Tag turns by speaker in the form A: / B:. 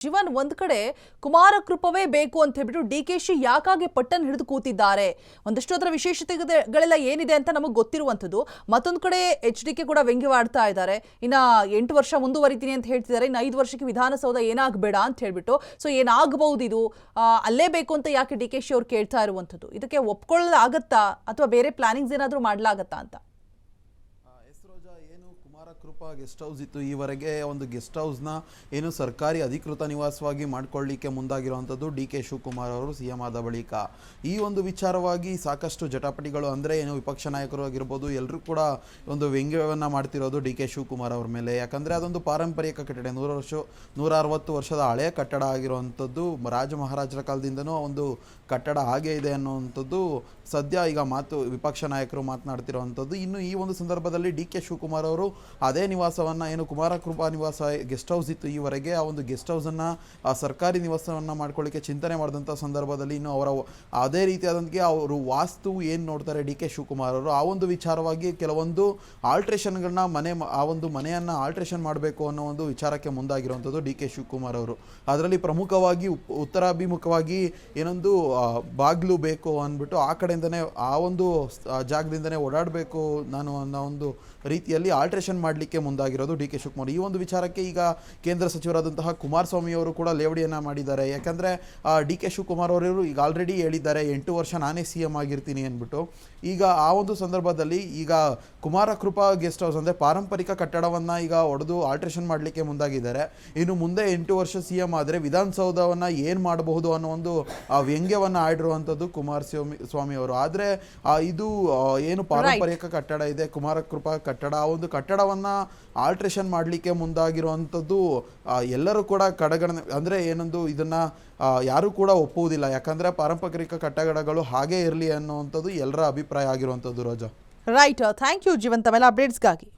A: ಜೀವನ್ ಒಂದ್ ಕಡೆ ಕುಮಾರ ಕೃಪವೇ ಬೇಕು ಅಂತ ಹೇಳ್ಬಿಟ್ಟು ಡಿಕೆಶಿ ಯಾಕಾಗಿ ಪಟ್ಟನ್ ಹಿಡಿದು ಕೂತಿದ್ದಾರೆ ಒಂದಷ್ಟು ಅದರ ವಿಶೇಷತೆಗಳೆಲ್ಲ ಏನಿದೆ ಅಂತ ನಮಗೆ ಗೊತ್ತಿರುವಂತದ್ದು ಮತ್ತೊಂದು ಕಡೆ HDK ಕೂಡ ವ್ಯಂಗ್ಯವಾಡ್ತಾ ಇದ್ದಾರೆ ಇನ್ನ 8 ವರ್ಷ ಮುಂದುವರಿತೀನಿ ಅಂತ ಹೇಳ್ತಿದ್ದಾರೆ ಇನ್ನ 5 ವರ್ಷಕ್ಕೆ ವಿಧಾನಸೌಧ ಏನಾಗಬೇಡ ಅಂತ ಹೇಳ್ಬಿಟ್ಟು ಸೊ ಏನಾಗಬಹುದು ಇದು ಅಲ್ಲೇ ಬೇಕು ಅಂತ ಯಾಕೆ ಡಿಕೆಶಿ ಅವರು ಕೇಳ್ತಾ ಇರುವಂತದ್ದು ಇದಕ್ಕೆ ಒಪ್ಕೊಳ್ಳಲಾಗತ್ತಾ ಅಥವಾ ಬೇರೆ ಪ್ಲಾನಿಂಗ್ಸ್ ಏನಾದರೂ ಮಾಡಲಾಗತ್ತಾ ಅಂತ
B: ಕುಮಾರಕೃಪಾ ಗೆಸ್ಟ್ ಹೌಸ್ ಇತ್ತು ಈವರೆಗೆ ಒಂದು ಗೆಸ್ಟ್ ಹೌಸ್ನ ಏನು ಸರ್ಕಾರಿ ಅಧಿಕೃತ ನಿವಾಸವಾಗಿ ಮಾಡ್ಕೊಳ್ಳಿಕ್ಕೆ ಮುಂದಾಗಿರುವಂಥದ್ದು DK ಶಿವಕುಮಾರ್ ಅವರು CM ಆದ ಬಳಿಕ ಈ ಒಂದು ವಿಚಾರವಾಗಿ ಸಾಕಷ್ಟು ಜಟಾಪಟಿಗಳು ಅಂದರೆ ಏನು ವಿಪಕ್ಷ ನಾಯಕರು ಆಗಿರ್ಬೋದು ಎಲ್ಲರೂ ಕೂಡ ಒಂದು ವ್ಯಂಗ್ಯವನ್ನು ಮಾಡ್ತಿರೋದು DK ಶಿವಕುಮಾರ್ ಅವ್ರ ಮೇಲೆ. ಯಾಕಂದರೆ ಅದೊಂದು ಪಾರಂಪರಿಕ ಕಟ್ಟಡ 160 ವರ್ಷದ ಹಳೆಯ ಕಟ್ಟಡ ಆಗಿರುವಂಥದ್ದು ರಾಜ ಮಹಾರಾಜರ ಕಾಲದಿಂದನೂ ಒಂದು ಕಟ್ಟಡ ಹಾಗೆ ಇದೆ ಅನ್ನುವಂಥದ್ದು ಸದ್ಯ ಈಗ ವಿಪಕ್ಷ ನಾಯಕರು ಮಾತನಾಡ್ತಿರುವಂಥದ್ದು. ಇನ್ನು ಈ ಒಂದು ಸಂದರ್ಭದಲ್ಲಿ DK ಶಿವಕುಮಾರ್ ಅವರು ಅದೇ ನಿವಾಸವನ್ನು ಏನು ಕುಮಾರಕೃಪಾ ನಿವಾಸ ಗೆಸ್ಟ್ ಹೌಸ್ ಇತ್ತು ಈವರೆಗೆ ಆ ಒಂದು ಗೆಸ್ಟ್ ಹೌಸನ್ನು ಸರ್ಕಾರಿ ನಿವಾಸವನ್ನು ಮಾಡ್ಕೊಳ್ಳಿಕ್ಕೆ ಚಿಂತನೆ ಮಾಡಿದಂಥ ಸಂದರ್ಭದಲ್ಲಿ ಇನ್ನು ಅವರ ಅದೇ ರೀತಿಯಾದಂಗೆ ಅವರು ವಾಸ್ತು ಏನು ನೋಡ್ತಾರೆ DK ಶಿವಕುಮಾರ್ ಅವರು ಆ ಒಂದು ವಿಚಾರವಾಗಿ ಕೆಲವೊಂದು ಆಲ್ಟ್ರೇಷನ್ಗಳನ್ನ ಆ ಒಂದು ಮನೆಯನ್ನು ಆಲ್ಟ್ರೇಷನ್ ಮಾಡಬೇಕು ಅನ್ನೋ ಒಂದು ವಿಚಾರಕ್ಕೆ ಮುಂದಾಗಿರುವಂಥದ್ದು DK ಶಿವಕುಮಾರ್ ಅವರು. ಅದರಲ್ಲಿ ಪ್ರಮುಖವಾಗಿ ಉತ್ತರಾಭಿಮುಖವಾಗಿ ಏನೊಂದು ಬಾಗಿಲು ಬೇಕು ಅಂದ್ಬಿಟ್ಟು ಆ ಕಡೆಯಿಂದನೇ ಆ ಒಂದು ಜಾಗದಿಂದನೇ ಓಡಾಡಬೇಕು ನಾನು ಅನ್ನೋ ಒಂದು ರೀತಿಯಲ್ಲಿ ಆಲ್ಟ್ರೇಷನ್ ಮಾಡಲಿಕ್ಕೆ ಮುಂದಾಗಿರೋದು DK ಶಿವಕುಮಾರ್. ಈ ಒಂದು ವಿಚಾರಕ್ಕೆ ಈಗ ಕೇಂದ್ರ ಸಚಿವರಾದಂತಹ ಕುಮಾರಸ್ವಾಮಿ ಅವರು ಕೂಡ ಲೇವಡಿಯನ್ನು ಮಾಡಿದ್ದಾರೆ. ಯಾಕಂದರೆ DK ಶಿವಕುಮಾರ್ ಅವರು ಈಗ ಆಲ್ರೆಡಿ ಹೇಳಿದ್ದಾರೆ 8 ವರ್ಷ ನಾನೇ CM ಆಗಿರ್ತೀನಿ ಅಂದ್ಬಿಟ್ಟು. ಈಗ ಆ ಒಂದು ಸಂದರ್ಭದಲ್ಲಿ ಈಗ ಕುಮಾರಕೃಪಾ ಗೆಸ್ಟ್ ಹೌಸ್ ಅಂದರೆ ಪಾರಂಪರಿಕ ಕಟ್ಟಡವನ್ನು ಈಗ ಒಡೆದು ಆಲ್ಟ್ರೇಷನ್ ಮಾಡಲಿಕ್ಕೆ ಮುಂದಾಗಿದ್ದಾರೆ. ಇನ್ನು ಮುಂದೆ 8 ವರ್ಷ CM ಆದರೆ ವಿಧಾನಸೌಧವನ್ನು ಏನು ಮಾಡಬಹುದು ಅನ್ನೋ ಒಂದು ವ್ಯಂಗ್ಯವನ್ನು ಆಡಿರುವಂಥದ್ದು ಕುಮಾರಸ್ವಾಮಿ ಅವರು. ಆದರೆ ಇದು ಏನು ಪಾರಂಪರಿಕ ಕಟ್ಟಡ ಇದೆ ಕುಮಾರಕೃಪಾ ಕಟ್ಟಡ ಆ ಒಂದು ಕಟ್ಟಡವನ್ನು ಆಲ್ಟ್ರೇಷನ್ ಮಾಡಲಿಕ್ಕೆ ಮುಂದಾಗಿರುವಂಥದ್ದು ಎಲ್ಲರೂ ಕೂಡ ಕಡೆಗಣನೆ ಅಂದರೆ ಏನೊಂದು ಇದನ್ನು ಯಾರೂ ಕೂಡ ಒಪ್ಪುವುದಿಲ್ಲ. ಯಾಕಂದರೆ ಪಾರಂಪರಿಕ ಕಟ್ಟಡಗಳು ಹಾಗೇ ಇರಲಿ ಅನ್ನುವಂಥದ್ದು ಎಲ್ಲರ ಅಭಿಪ್ರಾಯ ಆಗಿರುವಂಥದ್ದು. ರೋಜಾ
A: ರೈಟ್, ಥ್ಯಾಂಕ್ ಯು ಜೀವಂತ ಮೇಲೆ ಅಪ್ಡೇಟ್ಸ್ಗಾಗಿ.